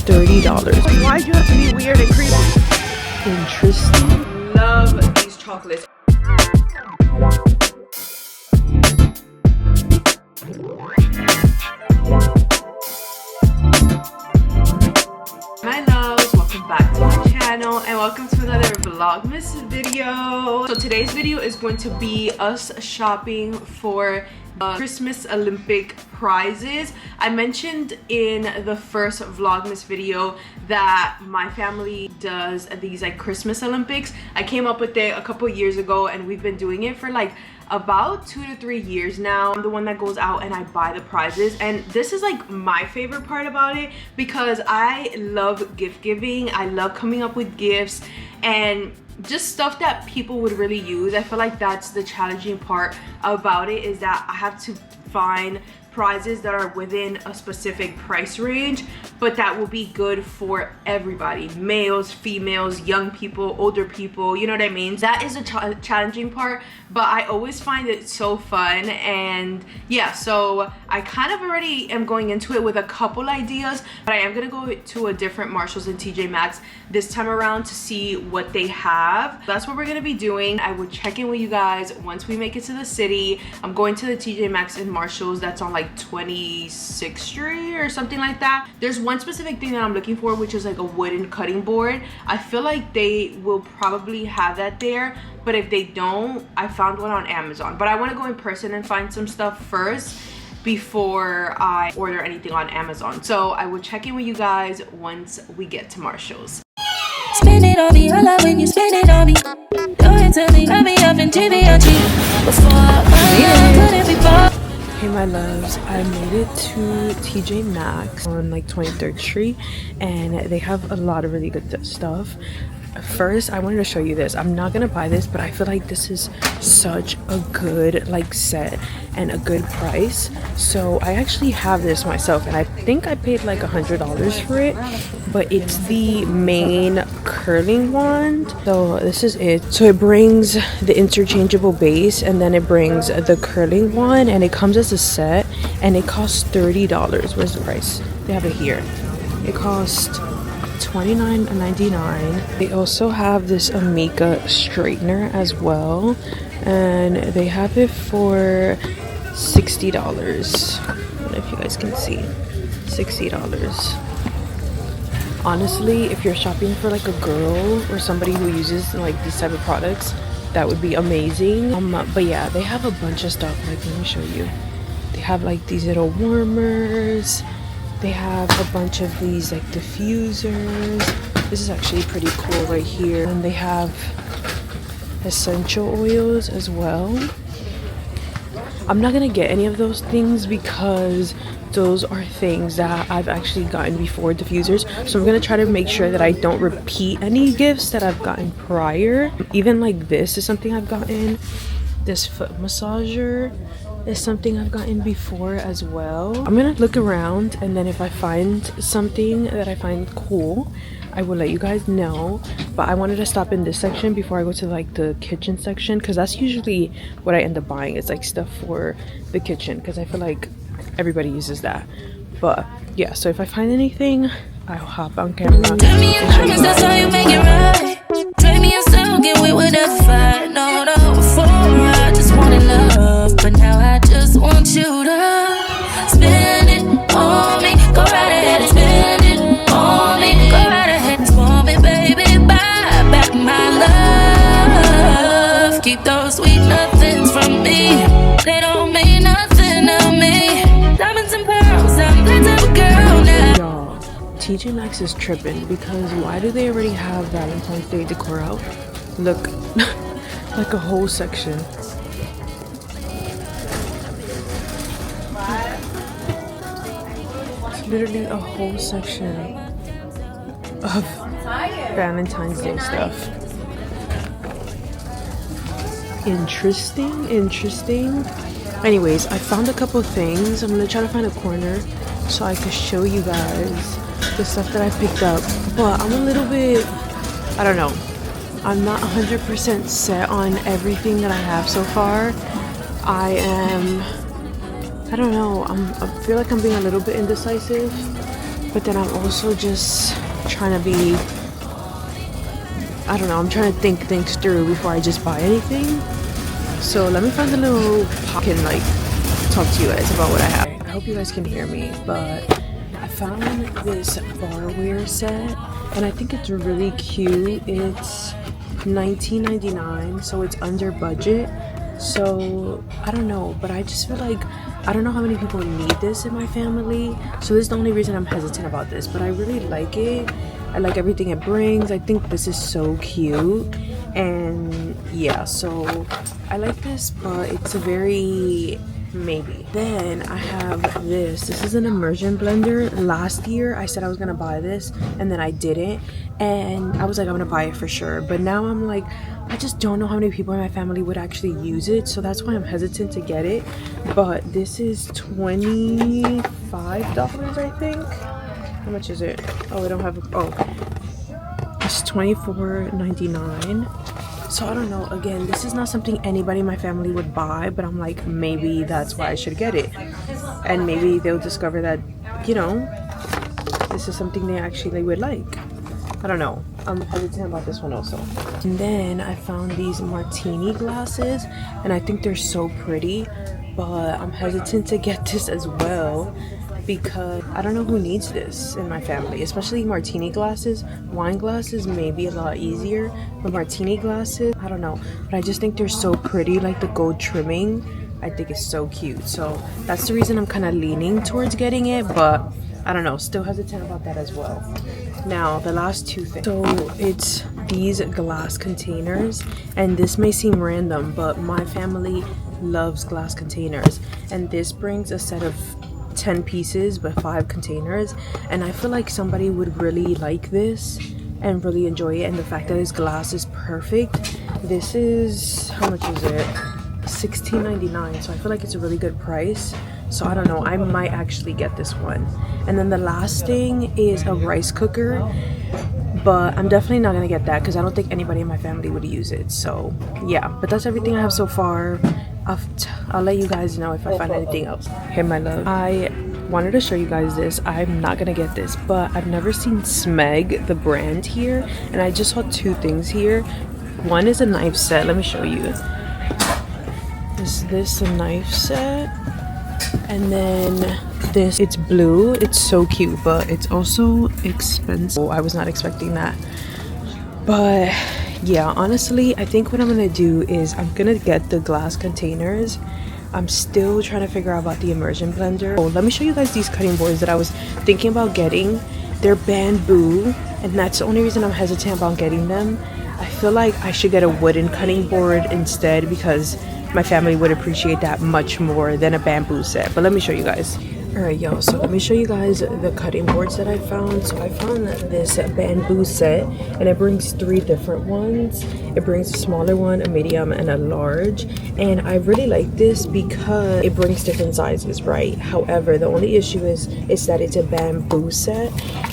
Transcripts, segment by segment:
$30. Why'd you have to be weird and creepy? Interesting. Love these chocolates. My loves, welcome back to my channel and welcome to another Vlogmas video. So today's video is going to be us shopping for Christmas Olympic prizes. I mentioned in the first Vlogmas video that my family does these like Christmas Olympics. I came up with it a couple years ago and we've been doing it for like about 2 to 3 years now. I'm the one that goes out and I buy the prizes, and this is like my favorite part about it because I love gift giving. I love coming up with gifts and just stuff that people would really use. I feel like that's the challenging part about it, is that I have to find prizes that are within a specific price range but that will be good for everybody, males, females, young people, older people, you know what I mean? That is a challenging part, but I always find it so fun. And yeah, so I kind of already am going into it with a couple ideas, but I am gonna go to a different Marshalls and TJ Maxx this time around to see what they have. That's what we're gonna be doing. I will check in with you guys once we make it to the city. I'm going to the TJ Maxx and Marshalls that's on like 26th Street or something like that. There's one specific thing that I'm looking for, which is like a wooden cutting board. I feel like they will probably have that there, but if they don't, I found one on Amazon. But I want to go in person and find some stuff first before I order anything on Amazon. So I will check in with you guys once we get to Marshalls. Spend it on me, I love when you spend it on me. Go ahead, tell me, I'll be up in TVOG before I couldn't be bought. Hey my loves, I made it to TJ Maxx on like 23rd Street and they have a lot of really good stuff. First, I wanted to show you this. I'm not gonna buy this, but I feel like this is such a good like set and a good price. So I actually have this myself and I think I paid like $100 for it, but it's the main curling wand. So this is it. So it brings the interchangeable base and then it brings the curling wand, and it comes as a set and it costs $30. Where's the price? They have it here. It costs $29.99. They also have this Amica straightener as well, and they have it for $60. I don't know if you guys can see. $60. Honestly, if you're shopping for like a girl or somebody who uses like these type of products, that would be amazing. But yeah, they have a bunch of stuff. Like, let me show you. They have like these little warmers. They have a bunch of these like diffusers. This is actually pretty cool right here. And they have essential oils as well. I'm not gonna get any of those things because those are things that I've actually gotten before, diffusers. So I'm gonna try to make sure that I don't repeat any gifts that I've gotten prior. Even like this is something I've gotten. This foot massager is something I've gotten before as well. I'm gonna look around, and then if I find something that I find cool, I will let you guys know. But I wanted to stop in this section before I go to like the kitchen section, because that's usually what I end up buying. It's like stuff for the kitchen because I feel like everybody uses that. But yeah, so if I find anything, I'll hop on camera and show you guys. That's how you make it right. Trade me yourself, get with whatever fight. No, before I just wanted love, but now I just want you to spend it on me. Go right ahead and spend it on me. Go right ahead and spoil me, baby. Buy back my love. Keep those sweet nothings from me. They don't mean nothing to me. Diamonds and pearls, I'm that type of girl now. Y'all, TJ Maxx is tripping because why do they already have Valentine's Day decor out? Look, like a whole section. It's literally a whole section of Valentine's Day stuff. Interesting. Anyways, I found a couple things. I'm gonna try to find a corner so I can show you guys the stuff that I picked up. But I'm a little bit, I don't know, I'm not 100% set on everything that I have so far. I don't know, I feel like I'm being a little bit indecisive, but then I'm also just trying to be, I don't know, I'm trying to think things through before I just buy anything. So let me find a little pocket and like talk to you guys about what I have. I hope you guys can hear me, but I found this barware set and I think it's really cute. It's $19.99, so it's under budget. So I don't know, but I just feel like I don't know how many people need this in my family, so this is the only reason I'm hesitant about this, but I really like it. I like everything it brings. I think this is so cute, and yeah, so I like this, but it's a very maybe. Then I have this is an immersion blender. Last year I said I was gonna buy this and then I didn't, and I was like, I'm gonna buy it for sure, but now I'm like, I just don't know how many people in my family would actually use it, so that's why I'm hesitant to get it. But this is $25, I think. How much is it? Oh, I don't have it's $24.99. So I don't know, again, this is not something anybody in my family would buy, but I'm like, maybe that's why I should get it, and maybe they'll discover that, you know, this is something they actually would like. I don't know, I'm hesitant about this one also. And then I found these martini glasses and I think they're so pretty, but I'm hesitant to get this as well because I don't know who needs this in my family, especially martini glasses. Wine glasses may be a lot easier, but martini glasses, I don't know, but I just think they're so pretty, like the gold trimming, I think it's so cute. So that's the reason I'm kind of leaning towards getting it, but I don't know, still hesitant about that as well. Now the last two things, so it's these glass containers, and this may seem random, but my family loves glass containers, and this brings a set of 10 pieces but 5 containers, and I feel like somebody would really like this and really enjoy it. And the fact that this glass is perfect, this is, how much is it? $16.99, so I feel like it's a really good price. So I don't know, I might actually get this one. And then the last thing is a rice cooker, but I'm definitely not gonna get that because I don't think anybody in my family would use it. So yeah, but that's everything I have so far. I'll let you guys know if I find anything else. Hey my love, I wanted to show you guys this. I'm not gonna get this, but I've never seen Smeg, the brand, here, and I just saw 2 things here. One is a knife set. Let me show you. Is this a knife set? And then this, it's blue, it's so cute, but it's also expensive. I was not expecting that, but yeah, honestly I think what I'm gonna do is I'm gonna get the glass containers. I'm still trying to figure out about the immersion blender. Oh, let me show you guys these cutting boards that I was thinking about getting. They're bamboo, and that's the only reason I'm hesitant about getting them. I feel like I should get a wooden cutting board instead because my family would appreciate that much more than a bamboo set. But let me show you guys. Alright y'all, so let me show you guys the cutting boards that I found. So I found this bamboo set, and it brings 3 different ones. It brings a smaller one, a medium, and a large, and I really like this because it brings different sizes, right? However, the only issue is that it's a bamboo set,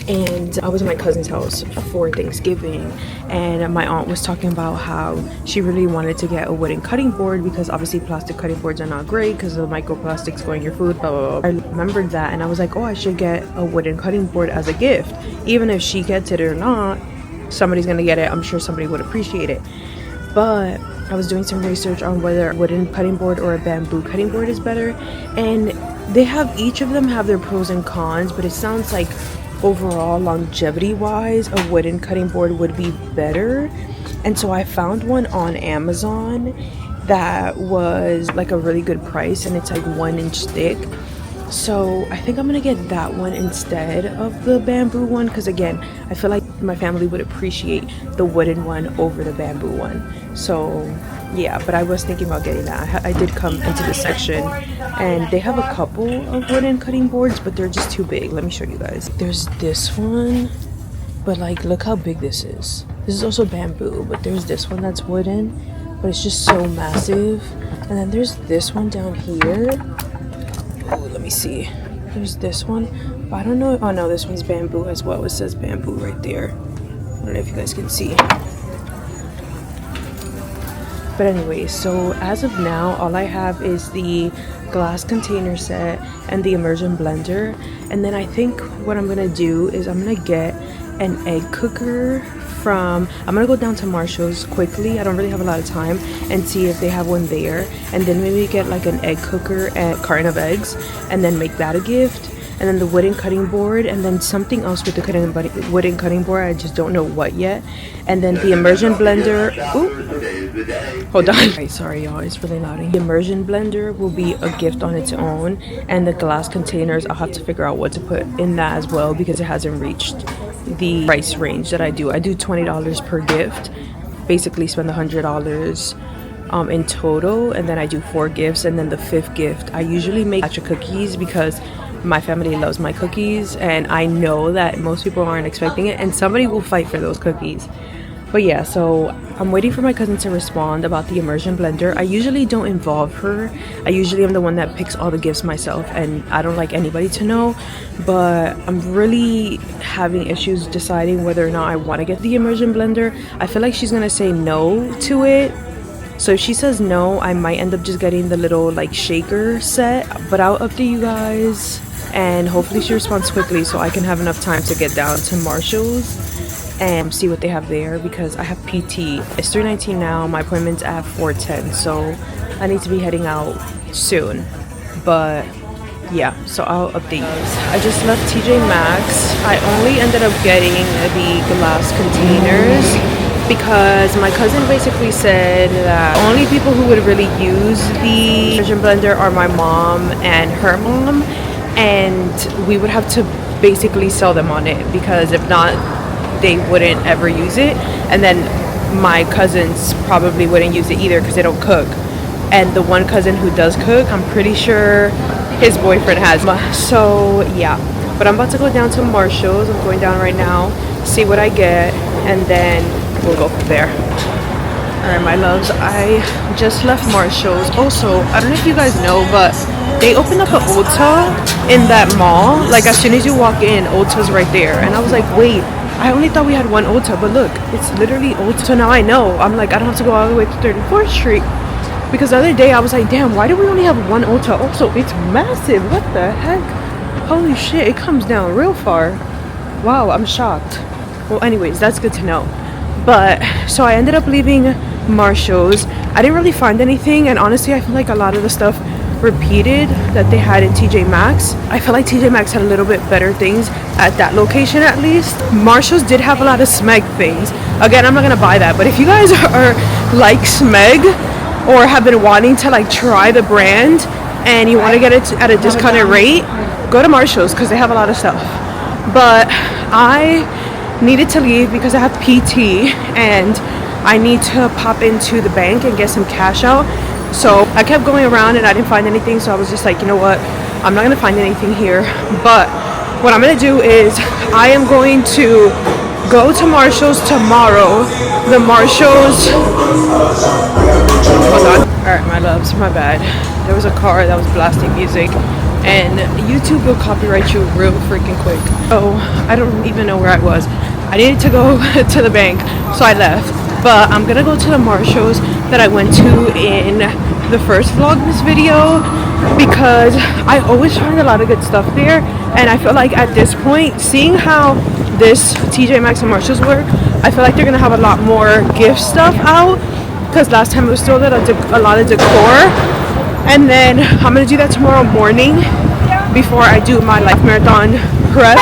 and I was at my cousin's house for Thanksgiving, and my aunt was talking about how she really wanted to get a wooden cutting board because obviously plastic cutting boards are not great because of the microplastics going in your food, blah blah blah. I remembered that, and I was like, oh, I should get a wooden cutting board as a gift. Even if she gets it or not, somebody's gonna get it. I'm sure somebody would appreciate it. But I was doing some research on whether a wooden cutting board or a bamboo cutting board is better, and they have, each of them have their pros and cons, but it sounds like overall, longevity wise, a wooden cutting board would be better. And so I found one on Amazon that was like a really good price, and it's like 1-inch thick. So I think I'm gonna get that one instead of the bamboo one, because again, I feel like my family would appreciate the wooden one over the bamboo one. So yeah, but I was thinking about getting that. I did come into the section and they have a couple of wooden cutting boards, but they're just too big. Let me show you guys. There's this one, but like, look how big this is. This is also bamboo, but there's this one that's wooden, but it's just so massive. And then there's this one down here. Oh, let me see. There's this one, but I don't know. Oh no, this one's bamboo as well. It says bamboo right there. I don't know if you guys can see. But anyway, so as of now, all I have is the glass container set and the immersion blender. And then I think what I'm gonna do is I'm gonna get an egg cooker from, I'm gonna go down to Marshalls quickly, I don't really have a lot of time, and see if they have one there, and then maybe get like an egg cooker and carton of eggs, and then make that a gift. And then the wooden cutting board, and then something else with the wooden cutting board, I just don't know what yet. And then the immersion blender. Ooh, hold on. Right, sorry y'all, it's really loud. The immersion blender will be a gift on its own, and the glass containers, I'll have to figure out what to put in that as well, because it hasn't reached the price range that I do. I do $20 per gift, basically spend $100 in total, and then I do 4 gifts, and then the 5th gift I usually make a batch of cookies because my family loves my cookies, and I know that most people aren't expecting it, and somebody will fight for those cookies. But yeah, so I'm waiting for my cousin to respond about the immersion blender. I usually don't involve her. I usually am the one that picks all the gifts myself, and I don't like anybody to know. But I'm really having issues deciding whether or not I want to get the immersion blender. I feel like she's gonna say no to it. So if she says no, I might end up just getting the little like shaker set, but I'll update you guys, and hopefully she responds quickly so I can have enough time to get down to Marshalls and see what they have there, because I have PT. It's 3:19 now, my appointment's at 4:10, so I need to be heading out soon. But yeah, so I'll update you. I just left TJ Maxx. I only ended up getting the glass containers because my cousin basically said that only people who would really use the immersion blender are my mom and her mom, and we would have to basically sell them on it, because if not, they wouldn't ever use it. And then my cousins probably wouldn't use it either because they don't cook, and the one cousin who does cook, I'm pretty sure his boyfriend has. So yeah, but I'm about to go down to Marshalls. I'm going down right now, see what I get, and then we'll go from there. Alright my loves, I just left Marshalls. Also, I don't know if you guys know, but they opened up an Ulta in that mall. Like as soon as you walk in, Ulta's right there. And I was like, wait, I only thought we had one Ulta, but look, it's literally Ulta. So now I know. I'm like, I don't have to go all the way to 34th Street. Because the other day I was like, damn, why do we only have one Ulta? Also, it's massive. What the heck? Holy shit, it comes down real far. Wow, I'm shocked. Well, anyways, that's good to know. But so I ended up leaving Marshalls. I didn't really find anything, and honestly I feel like a lot of the stuff repeated that they had in TJ Maxx. I feel like TJ Maxx had a little bit better things at that location at least. Marshalls did have a lot of Smeg things. Again, I'm not gonna buy that, but if you guys are like Smeg or have been wanting to like try the brand and you want to get it at a discounted rate, go to Marshalls because they have a lot of stuff. But I needed to leave because I have PT and I need to pop into the bank and get some cash out. So I kept going around and I didn't find anything, so I was just like, you know what, I'm not gonna find anything here. But what I'm gonna do is I am going to go to Marshalls tomorrow. The Marshalls, hold on. Alright my loves, my bad, there was a car that was blasting music and YouTube will copyright you real freaking quick. Oh, I don't even know where I was. I needed to go to the bank, so I left. But I'm gonna go to the Marshalls that I went to in the first Vlogmas video, because I always find a lot of good stuff there, and I feel like at this point, seeing how this TJ Maxx and Marshalls work, I feel like they're gonna have a lot more gift stuff out, because last time it was still a lot of decor. And then I'm gonna do that tomorrow morning before I do my Life Marathon prep.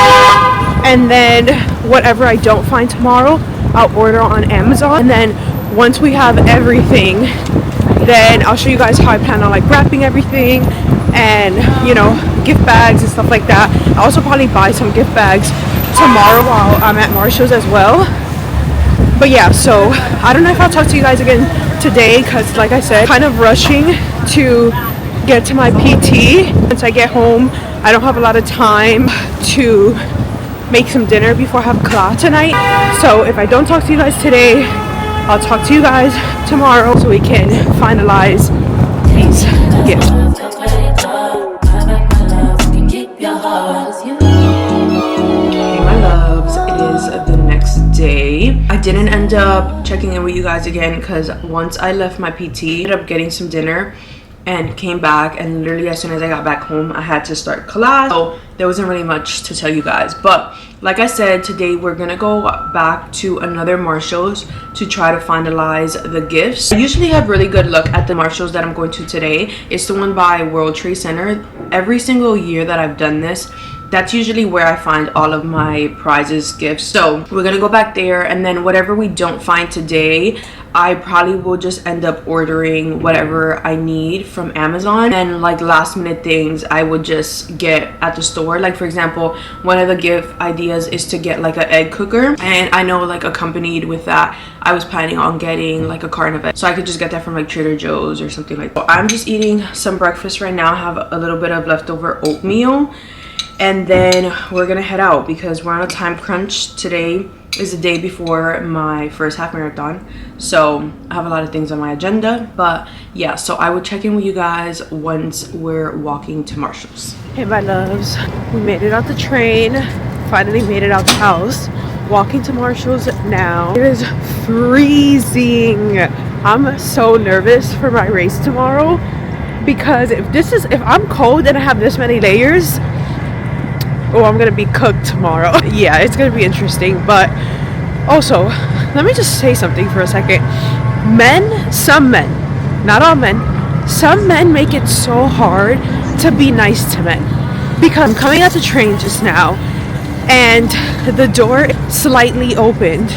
And then whatever I don't find tomorrow, I'll order on Amazon. And then once we have everything, then I'll show you guys how I plan on like wrapping everything and, you know, gift bags and stuff like that. I'll also probably buy some gift bags tomorrow while I'm at Marshalls as well. But yeah, so I don't know if I'll talk to you guys again today, because like I said, kind of rushing to get to my PT. Once I get home, I don't have a lot of time to make some dinner before I have class tonight. So if I don't talk to you guys today, I'll talk to you guys tomorrow so we can finalize these gifts. Hey my loves, it is the next day. I didn't end up checking in with you guys again because once I left my PT, I ended up getting some dinner and came back, and literally as soon as I got back home I had to start class, so there wasn't really much to tell you guys. But like I said, today we're gonna go back to another Marshalls to try to finalize the gifts. I usually have really good luck at the Marshalls that I'm going to today. It's the one by World Trade Center. Every single year that I've done this, that's usually where I find all of my prizes, gifts. So we're gonna go back there, and then whatever we don't find today, I probably will just end up ordering whatever I need from Amazon, and like last minute things I would just get at the store. Like for example, one of the gift ideas is to get like an egg cooker, and I know like accompanied with that I was planning on getting like a carton of eggs, so I could just get that from like Trader Joe's or something like that. So I'm just eating some breakfast right now. I have a little bit of leftover oatmeal, and then we're gonna head out because we're on a time crunch. Today is the day before my first half marathon, so I have a lot of things on my agenda. But yeah, so I will check in with you guys once we're walking to Marshalls. Hey my loves, we made it out the train, finally made it out the house, walking to Marshalls now. It is freezing. I'm so nervous for my race tomorrow because if I'm cold and I have this many layers, oh, I'm gonna be cooked tomorrow. Yeah, it's gonna be interesting. But also, let me just say something for a second. Some men, not all men, some men make it so hard to be nice to men. Because I'm coming out the train just now, and the door slightly opened,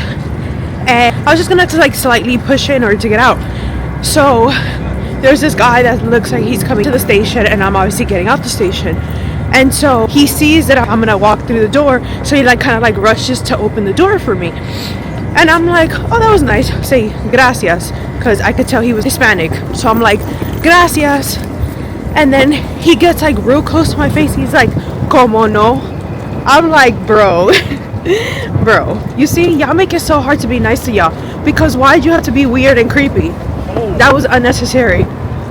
and I was just gonna have to like slightly push in order to get out. So there's this guy that looks like he's coming to the station, and I'm obviously getting out the station. And so he sees that I'm gonna walk through the door, so he like kind of like rushes to open the door for me. And I'm like, oh, that was nice. Say gracias, because I could tell he was Hispanic. So I'm like, gracias. And then he gets like real close to my face. He's like, como no? I'm like, bro, bro. You see, y'all make it so hard to be nice to y'all, because why'd you have to be weird and creepy? That was unnecessary.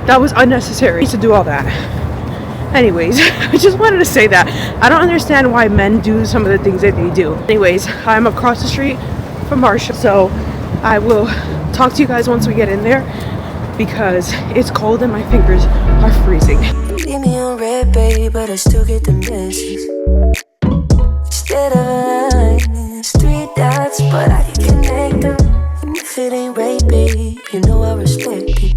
That was unnecessary to do all that. Anyways, I just wanted to say that I don't understand why men do some of the things that they do. Anyways, I'm across the street from Marshall, so I will talk to you guys once we get in there because it's cold and my fingers are freezing. Leave me on red, baby, but I still get the message. Instead of a line, it's 3 dots, but I can connect them. If it ain't right, baby, you know I respect it.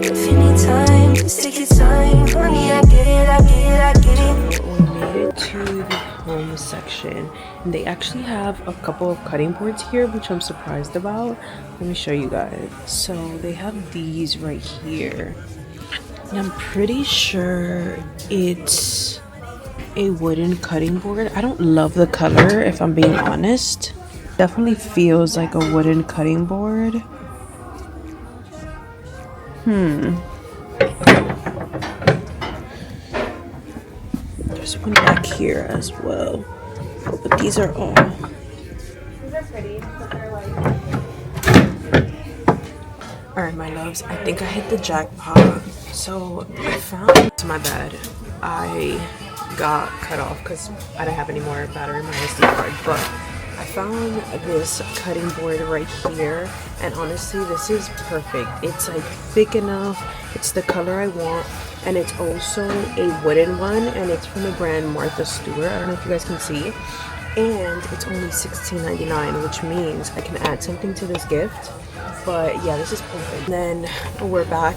If you need time, just take your time, honey, I get it, I get it, I get it. We made it to the home section, and they actually have a couple of cutting boards here, which I'm surprised about. Let me show you guys. So they have these right here, and I'm pretty sure it's a wooden cutting board. I don't love the color, if I'm being honest. Definitely feels like a wooden cutting board. There's one back here as well, but these are all. These are pretty, but they're like. Alright, my loves, I think I hit the jackpot. So I found, it's my bad, I got cut off because I didn't have any more battery in my SD card, but I found this cutting board right here, and honestly this is perfect. It's like thick enough, it's the color I want, and it's also a wooden one, and it's from the brand Martha Stewart. I don't know if you guys can see, and it's only $16.99, which means I can add something to this gift. But yeah, this is perfect. And then we're back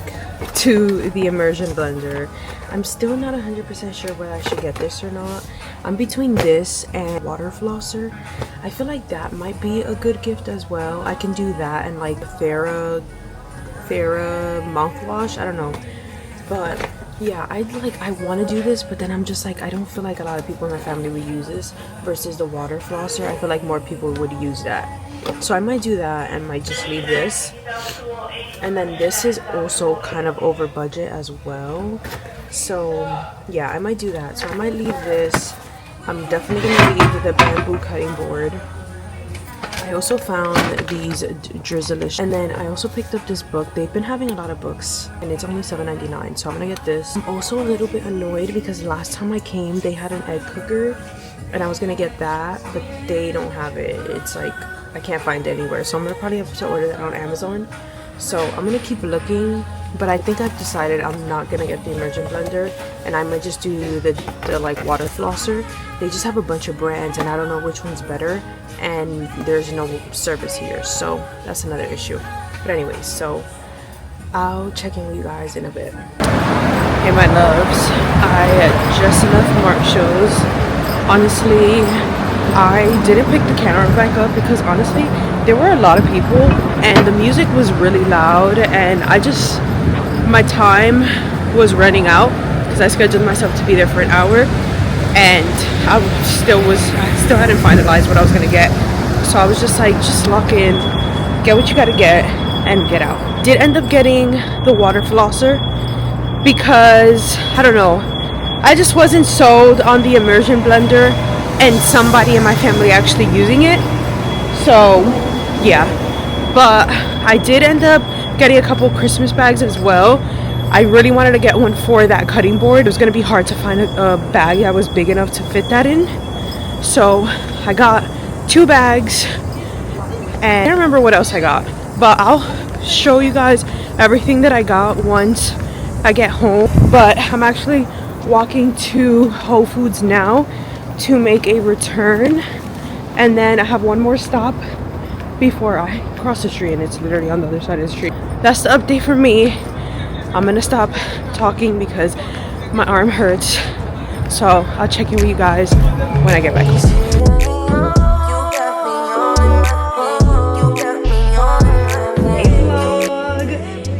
to the immersion blender. I'm still not 100% sure whether I should get this or not. I'm between this and water flosser. I feel like that might be a good gift as well. I can do that and like Thera mouthwash. I don't know, but yeah, I want to do this, but then I'm just like, I don't feel like a lot of people in my family would use this versus the water flosser. I feel like more people would use that, so I might do that and might just leave this. And then this is also kind of over budget as well, so yeah, I might do that. So I might leave this. I'm definitely gonna leave the bamboo cutting board. I also found these Drizzlish, and then I also picked up this book. They've been having a lot of books, and it's only $7.99, so I'm gonna get this. I'm also a little bit annoyed because last time I came, they had an egg cooker, and I was gonna get that, but they don't have it. It's like I can't find it anywhere, so I'm gonna probably have to order that on Amazon. So I'm gonna keep looking, but I think I've decided I'm not gonna get the immersion blender, and I might just do the like water flosser. They just have a bunch of brands and I don't know which one's better, and there's no service here, so that's another issue. But anyways, so I'll check in with you guys in a bit. Hey my loves, I just left Marshalls. Honestly, I didn't pick the camera back up because honestly there were a lot of people and the music was really loud, and my time was running out because I scheduled myself to be there for an hour, and I still hadn't finalized what I was gonna get. So I was just like, just lock in, get what you gotta get, and get out. Did end up getting the water flosser because I don't know, I just wasn't sold on the immersion blender and somebody in my family actually using it. So yeah, but I did end up getting a couple Christmas bags as well. I really wanted to get one for that cutting board. It was gonna be hard to find a bag that was big enough to fit that in, so I got 2 bags, and I don't remember what else I got, but I'll show you guys everything that I got once I get home. But I'm actually walking to Whole Foods now to make a return, and then I have one more stop before I cross the street, and it's literally on the other side of the street. That's the update for me. I'm gonna stop talking because my arm hurts, so I'll check in with you guys when I get back home.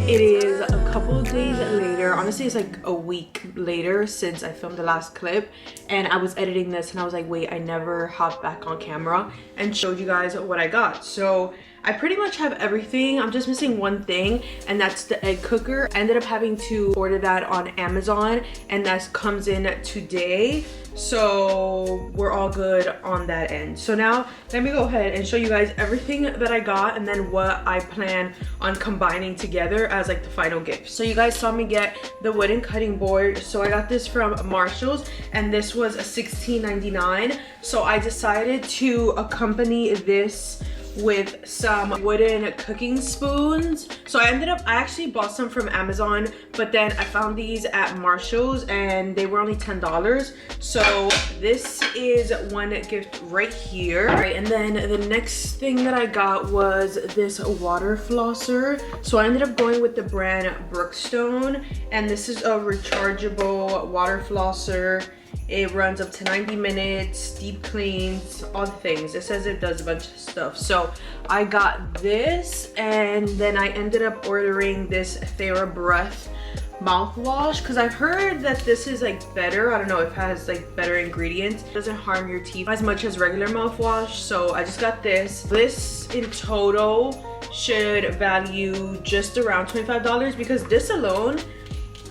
It is a couple days later. Honestly, it's like a week later since I filmed the last clip, and I was editing this and I was like, wait, I never hopped back on camera and showed you guys what I got. So I pretty much have everything. I'm just missing one thing, and that's the egg cooker. I ended up having to order that on Amazon, and that comes in today. So we're all good on that end. So now let me go ahead and show you guys everything that I got, and then what I plan on combining together as like the final gift. So you guys saw me get the wooden cutting board. So I got this from Marshalls, and this was a $16.99. So I decided to accompany this with some wooden cooking spoons. So I actually bought some from Amazon, but then I found these at Marshalls and they were only $10. So this is one gift right here. All right, and then the next thing that I got was this water flosser. So I ended up going with the brand Brookstone, and this is a rechargeable water flosser. It runs up to 90 minutes, deep cleans, all the things. It says it does a bunch of stuff. So I got this, and then I ended up ordering this TheraBreath mouthwash because I've heard that this is like better. I don't know if it has like better ingredients. It doesn't harm your teeth as much as regular mouthwash. So I just got this. This in total should value just around $25 because this alone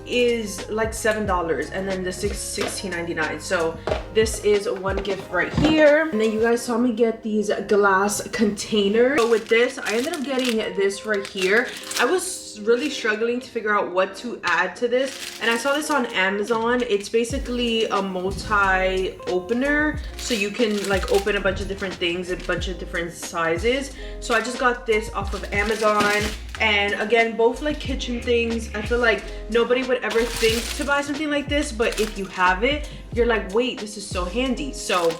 is like $7, and then this is $16.99. So this is one gift right here. And then you guys saw me get these glass containers. So with this, I ended up getting this right here. I was really struggling to figure out what to add to this, and I saw this on Amazon. It's basically a multi-opener, so you can like open a bunch of different things, a bunch of different sizes. So I just got this off of Amazon. And again, both like kitchen things. I feel like nobody would ever think to buy something like this, but if you have it, you're like, wait, this is so handy. So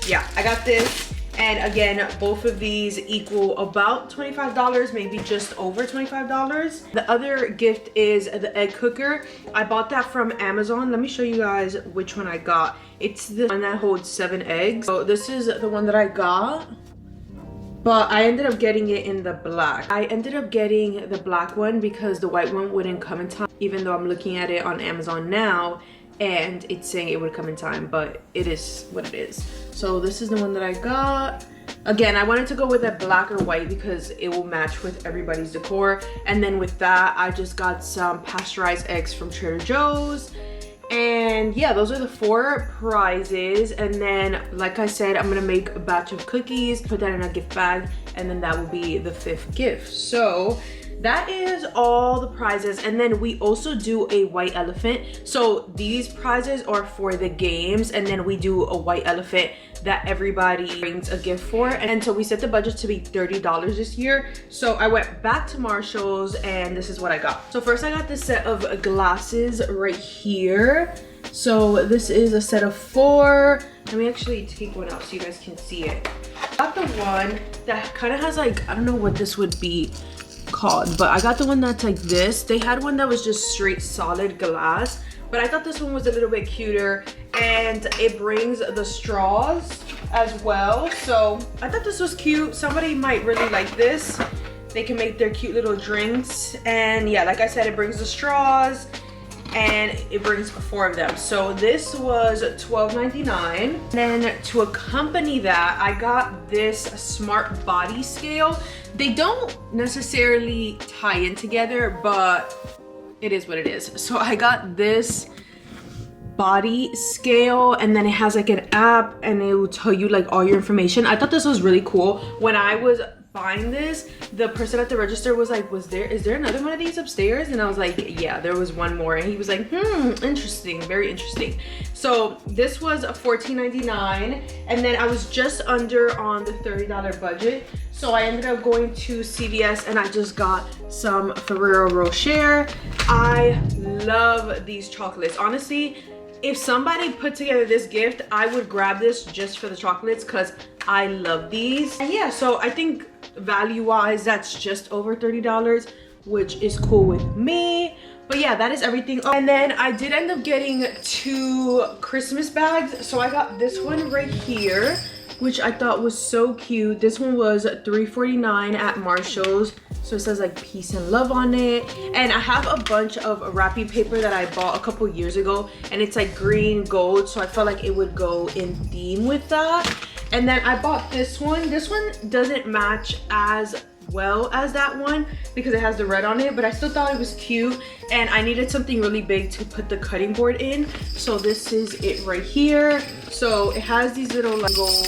yeah, I got this. And again, both of these equal about $25, maybe just over $25. The other gift is the egg cooker. I bought that from Amazon. Let me show you guys which one I got. It's the one that holds 7 eggs. So this is the one that I got, but I ended up getting it in the black. I ended up getting the black one because the white one wouldn't come in time, even though I'm looking at it on Amazon now and it's saying it would come in time, but it is what it is. So this is the one that I got. Again, I wanted to go with a black or white because it will match with everybody's decor. And then with that, I just got some pasteurized eggs from Trader Joe's. And yeah, those are the 4 prizes. And then, like I said, I'm gonna make a batch of cookies, put that in a gift bag, and then that will be the 5th gift. So that is all the prizes. And then we also do a white elephant. So these prizes are for the games, and then we do a white elephant that everybody brings a gift for. And so we set the budget to be $30 this year. So I went back to Marshalls and this is what I got. So first I got this set of glasses right here. So this is a set of 4. Let me actually take one out so you guys can see it. I got the one that kind of has like, I don't know what this would be called, but I got the one that's like this. They had one that was just straight solid glass, but I thought this one was a little bit cuter, and it brings the straws as well. So I thought this was cute. Somebody might really like this. They can make their cute little drinks, and yeah, like I said, it brings the straws and it brings 4 of them. So this was $12.99. Then to accompany that, I got this smart body scale. They don't necessarily tie in together, but it is what it is. So I got this body scale, and then it has like an app and it will tell you like all your information. I thought this was really cool. When I was buying this, the person at the register was like, is there another one of these upstairs? And I was like, yeah, there was one more. And he was like, interesting, very interesting. So this was $14.99, and then I was just under on the $30 budget. So I ended up going to CVS and I just got some Ferrero Rocher. I love these chocolates. Honestly, if somebody put together this gift, I would grab this just for the chocolates because I love these. And yeah, so I think value-wise, that's just over $30, which is cool with me. But yeah, that is everything. Oh, and then I did end up getting 2 Christmas bags. So I got this one right here, which I thought was so cute. This one was $3.49 at Marshalls. So it says like peace and love on it. And I have a bunch of wrapping paper that I bought a couple years ago, and it's like green gold, so I felt like it would go in theme with that. And then I bought this one. This one doesn't match as well as that one because it has the red on it, but I still thought it was cute, and I needed something really big to put the cutting board in. So this is it right here. So it has these little like gold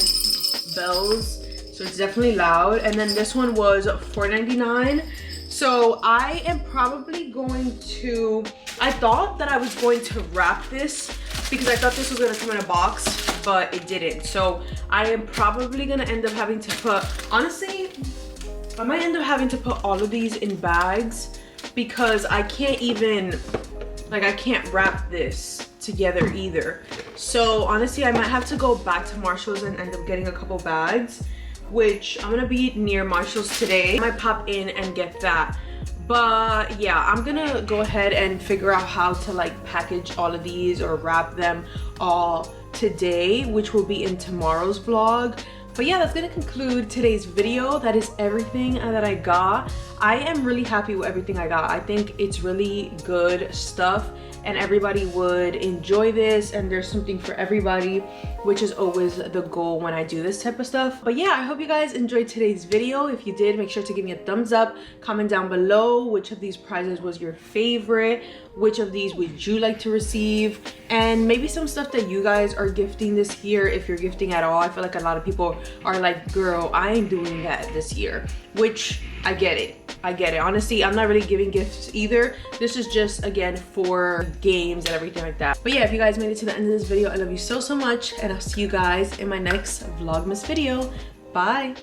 bells, so it's definitely loud. And then this one was $4.99. So I am probably going to, I thought that I was going to wrap this because I thought this was gonna come in a box, but it didn't. So I am probably gonna end up having to put, honestly, I might end up having to put all of these in bags because I can't even, like I can't wrap this together either. So honestly, I might have to go back to Marshalls and end up getting a couple bags, which I'm gonna be near Marshalls today. I might pop in and get that. But yeah, I'm gonna go ahead and figure out how to like package all of these or wrap them all today, which will be in tomorrow's vlog. But yeah, that's gonna conclude today's video. That is everything that I got. I am really happy with everything I got. I think it's really good stuff and everybody would enjoy this, and there's something for everybody, which is always the goal when I do this type of stuff. But yeah, I hope you guys enjoyed today's video. If you did, make sure to give me a thumbs up. Comment down below which of these prizes was your favorite, which of these would you like to receive, and maybe some stuff that you guys are gifting this year, if you're gifting at all. I feel like a lot of people are like, girl, I ain't doing that this year, which I get it. I get it. Honestly, I'm not really giving gifts either. This is just, again, for games and everything like that. But yeah, if you guys made it to the end of this video, I love you so, so much. And I'll see you guys in my next Vlogmas video. Bye.